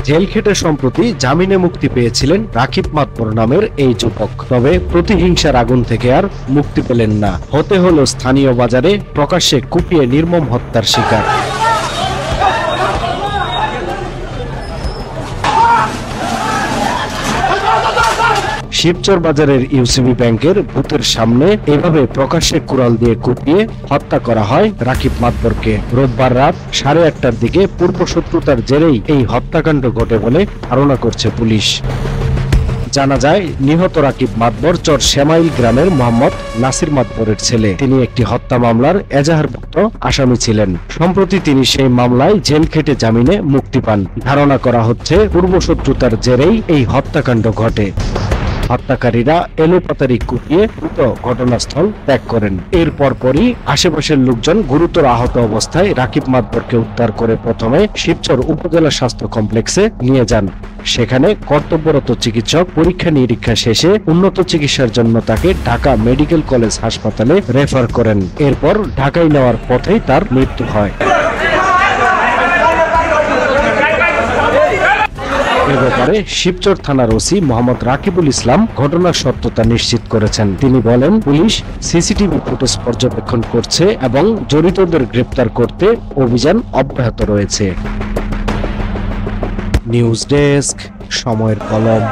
Jail খেটে সম্প্রতি জামিনে মুক্তি পেয়েছিলেন রাকিব মাতবর নামের এই যুবক। তবে প্রতিহিংসার আগুন থেকে আর মুক্তি পেলেন না, হতে হলো স্থানীয় বাজারে প্রকাশ্যে কুপিয়ে নির্মম হত্যার শিকার। শিবচর বাজারের ইউসিবি ব্যাংকের বুথের সামনে এভাবে প্রকাশ্যে কুড়াল দিয়ে কুপিয়ে হত্যা করা হয় রাকিব মাতবরকে। রোববার রাত 1:30টার দিকে পূর্বশত্রুতার জেরেই এই হত্যাকাণ্ড ঘটে বলে ধারণা করছে পুলিশ। জানা যায়, নিহত রাকিব মাতবর চর শ্যামাইল গ্রামের মোহাম্মদ নাসির মাতবরের ছেলে। তিনি একটি হত্যা মামলার এজাহারভুক্ত আসামি ছিলেন। সম্প্রতি তিনি সেই মামলায় জেল খেটে জামিনে মুক্তি পান। ধারণা করা হচ্ছে পূর্বশত্রুতার জেরেই এই হত্যাকাণ্ড ঘটে। হত্যাকারীরা এলোপাতাড়ি কুপিয়ে দ্রুত ঘটনাস্থল ত্যাগ করেন। এর পরপরই আশেপাশের লোকজন গুরুতর আহত অবস্থায় রাকিব মাতবরকে উদ্ধার করে প্রথমে শিবচর উপজেলা স্বাস্থ্য কমপ্লেক্সে নিয়ে যান। সেখানে কর্তব্যরত চিকিৎসক পরীক্ষা নিরীক্ষা শেষে উন্নত চিকিৎসার জন্য তাকে ঢাকা মেডিকেল কলেজ হাসপাতালে রেফার করেন। এরপর ঢাকায় নেওয়ার পথেই তার মৃত্যু হয়। এ ব্যাপারে শিবচর থানার ওসি মোহাম্মদ রাকিবুল ইসলাম ঘটনার সত্যতা নিশ্চিত করেছেন। তিনি বলেন, পুলিশ সিসিটিভি ফুটেজ পর্যবেক্ষণ করছে এবং জড়িতদের গ্রেপ্তার করতে অভিযান অব্যাহত রয়েছে। নিউজ ডেস্ক, সময়ের কলম।